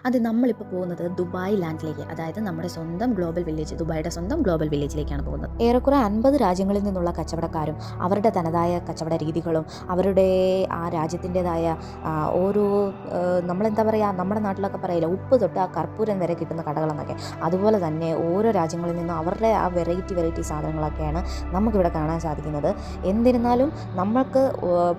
അത് നമ്മളിപ്പോൾ പോകുന്നത് ദുബായ് ലാൻഡിലേക്ക്, അതായത് നമ്മുടെ സ്വന്തം ഗ്ലോബൽ വില്ലേജ്, ദുബായിയുടെ സ്വന്തം ഗ്ലോബൽ വില്ലേജിലേക്കാണ് പോകുന്നത്. ഏറെക്കുറെ 50 രാജ്യങ്ങളിൽ നിന്നുള്ള കച്ചവടക്കാരും അവരുടെ തനതായ കച്ചവട രീതികളും അവരുടെ ആ രാജ്യത്തിൻ്റെതായ ഓരോ നമ്മളെന്താ പറയുക, നമ്മുടെ നാട്ടിലൊക്കെ പറയില്ല ഉപ്പ് തൊട്ട് ആ കർപ്പൂരം വരെ കിട്ടുന്ന കടകളെന്നൊക്കെ, അതുപോലെ തന്നെ ഓരോ രാജ്യങ്ങളിൽ നിന്നും അവരുടെ ആ വെറൈറ്റി സാധനങ്ങളൊക്കെയാണ് നമുക്കിവിടെ കാണാൻ സാധിക്കുന്നത്. എന്നിരുന്നാലും നമ്മൾക്ക്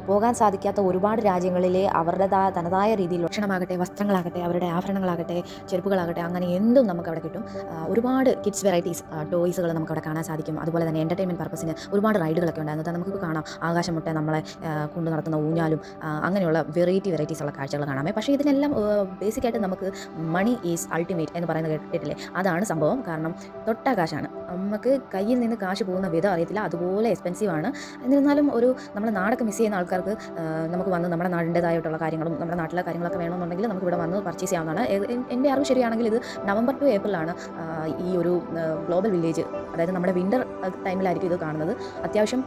പോകാൻ സാധിക്കാത്ത ഒരുപാട് രാജ്യങ്ങളിലെ അവരുടേതായ തനതായ രീതിയിൽ ഭക്ഷണമാകട്ടെ, വസ്ത്രങ്ങളാകട്ടെ, അവരുടെ ആഭരണങ്ങളാകട്ടെ, ചെരുപ്പുകളാകട്ടെ, അങ്ങനെ എന്തും നമുക്കവിടെ കിട്ടും. ഒരുപാട് കിഡ്സ് വെറൈറ്റീസ് ടോയ്സുകൾ നമുക്കവിടെ കാണാൻ സാധിക്കും. അതുപോലെ തന്നെ എൻ്റർടൈൻമെൻറ്റ് പർപ്പസിന് ഒരുപാട് റൈഡുകളൊക്കെ ഉണ്ടായിരുന്നു. നമുക്കിപ്പോൾ കാണാം ആകാശം മുട്ടെ നമ്മളെ കൊണ്ടു നടത്തുന്ന ഊഞ്ഞാലും അങ്ങനെയുള്ള വെറൈറ്റീസ് ഉള്ള കാഴ്ചകൾ കാണാമേ. പക്ഷേ ഇതിനെല്ലാം ബേസിക്കായിട്ട് നമുക്ക് മണി ഈസ് അൾട്ടിമേറ്റ് എന്ന് പറയുന്നത് കേട്ടിട്ടില്ലേ? അതാണ് സംഭവം. കാരണം തൊട്ടാകാശാണ്, നമുക്ക് കയ്യിൽ നിന്ന് കാശ് പോകുന്ന വിധം അറിയത്തില്ല, അതുപോലെ എക്സ്പെൻസീവ് ആണ്. എന്നിരുന്നാലും നമ്മുടെ നാടൊക്കെ മിസ് ചെയ്യുന്ന ആൾക്കാർക്ക് നമുക്ക് വന്ന് നമ്മുടെ നാടിൻ്റെതായിട്ടുള്ള കാര്യങ്ങളും നമ്മുടെ നാട്ടിലെ കാര്യങ്ങളൊക്കെ വേണമെന്നുണ്ടെങ്കിൽ നമുക്ക് ഇവിടെ വന്ന് പർച്ചേസ് ചെയ്യാവുന്നതാണ്. എൻ്റെ അറിവ് ശരിയാണെങ്കിൽ ഇത് നവംബർ ടു ഏപ്രിലാണ് ഈ ഒരു ഗ്ലോബൽ വില്ലേജ്, അതായത് നമ്മുടെ വിൻ്റർ ടൈമിലായിരിക്കും ഇത് കാണുന്നത്. അത്യാവശ്യം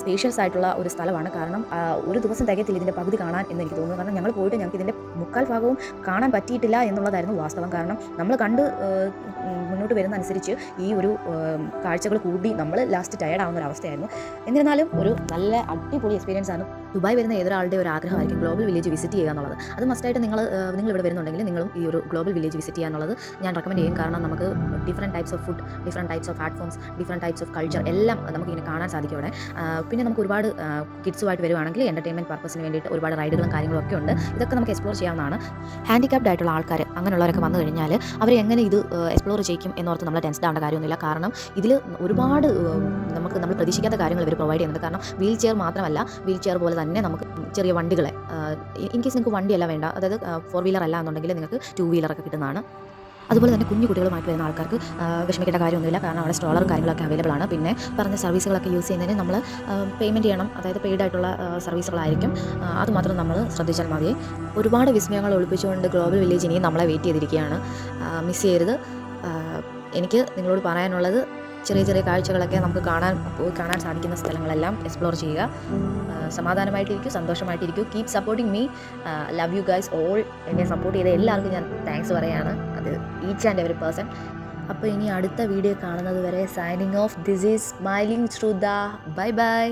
സ്പേഷ്യസ് ആയിട്ടുള്ള ഒരു സ്ഥലമാണ്. കാരണം ഒരു ദിവസം തികയത്തില്ല ഇതിൻ്റെ പകുതി കാണാൻ എന്ന് എനിക്ക് തോന്നുന്നു. കാരണം ഞങ്ങൾ പോയിട്ട് ഞങ്ങൾക്ക് ഇതിൻ്റെ മുക്കാൽ ഭാഗവും കാണാൻ പറ്റിയിട്ടില്ല എന്നുള്ളതായിരുന്നു വാസ്തവം. കാരണം നമ്മൾ കണ്ട് മുന്നോട്ട് വരുന്ന അനുസരിച്ച് ഈ ഒരു കാഴ്ചകൾ കൂടി നമ്മൾ ലാസ്റ്റ് ടയർഡ് ആവുന്ന ഒരു അവസ്ഥയായിരുന്നു. എന്നിരുന്നാലും ഒരു നല്ല അടിപൊളി എക്സ്പീരിയൻസ് ആണ്. ദുബായ് വരുന്ന ഏതൊരാളുടെ ഒരു ആഗ്രഹമായിരിക്കും ഗ്ലോബൽ വില്ലേജ് വിസിറ്റ് ചെയ്യുക എന്നുള്ളത്. അത് മസ്റ്റായിട്ട് നിങ്ങൾ ഇവിടെ വരുന്നുണ്ടെങ്കിൽ നിങ്ങളും ഈ ഒരു ഗ്ലോബൽ വില്ലേജ് വിസിറ്റ് ചെയ്യുക എന്നുള്ളത് ഞാൻ റെക്കമെൻഡ് ചെയ്യും. കാരണം നമുക്ക് different types of food, different types of art forms, different types of culture എല്ലാം നമുക്കിങ്ങനെ കാണാൻ സാധിക്കും ഇവിടെ. പിന്നെ നമുക്ക് ഒരുപാട് കിഡ്സുമായിട്ട് വരുവാണെങ്കിൽ എൻ്റർടൈൻമെൻറ്റ് പർപ്പസിന് വേണ്ടിയിട്ട് ഒരുപാട് റൈഡുകളും കാര്യങ്ങളും ഒക്കെ ഉണ്ട്. ഇതൊക്കെ നമുക്ക് എക്സ്പ്ലോർ ചെയ്യാവുന്നതാണ്. ഹാൻഡിക്യാപ്ഡ് ആയിട്ടുള്ള ആൾക്കാർ അങ്ങനെയുള്ളവരൊക്കെ വന്നു കഴിഞ്ഞാൽ അവർ എങ്ങനെ ഇത് എക്സ്പ്ലോർ ചെയ്യും എന്നോർത്ത് നമ്മൾ ടെൻസ്ഡ് ആവേണ്ട കാര്യമൊന്നുമില്ല. കാരണം ഇതിൽ ഒരുപാട് നമ്മൾ പ്രതീക്ഷിക്കാത്ത കാര്യങ്ങൾ ഇവർ പ്രൊവൈഡ് ചെയ്യുന്നുണ്ട്. കാരണം വീൽ ചെയർ മാത്രമല്ല, വീൽ ചെയർ പോലെ തന്നെ നമുക്ക് ചെറിയ വണ്ടികളെ, ഇൻ കേസ് നിങ്ങൾക്ക് വണ്ടിയല്ല വേണ്ട, അതായത് 4 വീലർ അല്ല എന്നുണ്ടെങ്കിൽ നിങ്ങൾക്ക് 2 വീലറൊക്കെ കിട്ടുന്നതാണ്. അതുപോലെ തന്നെ കുഞ്ഞു കുട്ടികളുമായിട്ട് വരുന്ന ആൾക്കാർക്ക് വിഷമിക്കേണ്ട കാര്യമൊന്നുമില്ല. കാരണം അവിടെ സ്ട്രോളറും കാര്യങ്ങളൊക്കെ അവൈലബിൾ ആണ്. പിന്നെ പറഞ്ഞ സർവീസുകളൊക്കെ യൂസ് ചെയ്യുന്നതിന് നമ്മൾ പേയ്മെൻറ്റ് ചെയ്യണം, അതായത് പെയ്ഡ് ആയിട്ടുള്ള സർവീസുകളായിരിക്കും. അതുമാത്രം നമ്മൾ ശ്രദ്ധിച്ചാൽ മതി. ഒരുപാട് വിസ്മയങ്ങൾ ഒളിപ്പിച്ചുകൊണ്ട് ഗ്ലോബൽ വില്ലേജ് ഇനിയും നമ്മളെ വെയിറ്റ് ചെയ്തിരിക്കുകയാണ്. മിസ് ചെയ്യരുത്. എനിക്ക് നിങ്ങളോട് പറയാനുള്ളത്, ചെറിയ കാഴ്ചകളൊക്കെ നമുക്ക് കാണാൻ സാധിക്കുന്ന സ്ഥലങ്ങളെല്ലാം എക്സ്പ്ലോർ ചെയ്യുക. സമാധാനമായിട്ടിരിക്കും, സന്തോഷമായിട്ടിരിക്കും. Keep supporting me. Love you guys all. എന്നെ സപ്പോർട്ട് ചെയ്ത എല്ലാവർക്കും ഞാൻ താങ്ക്സ് പറയുകയാണ്. അത് ഈച്ച് ആൻഡ് എവറി പേഴ്സൺ. അപ്പോൾ ഇനി അടുത്ത വീഡിയോ കാണുന്നത് വരെ signing off. This is smiling Shruta. Bye by.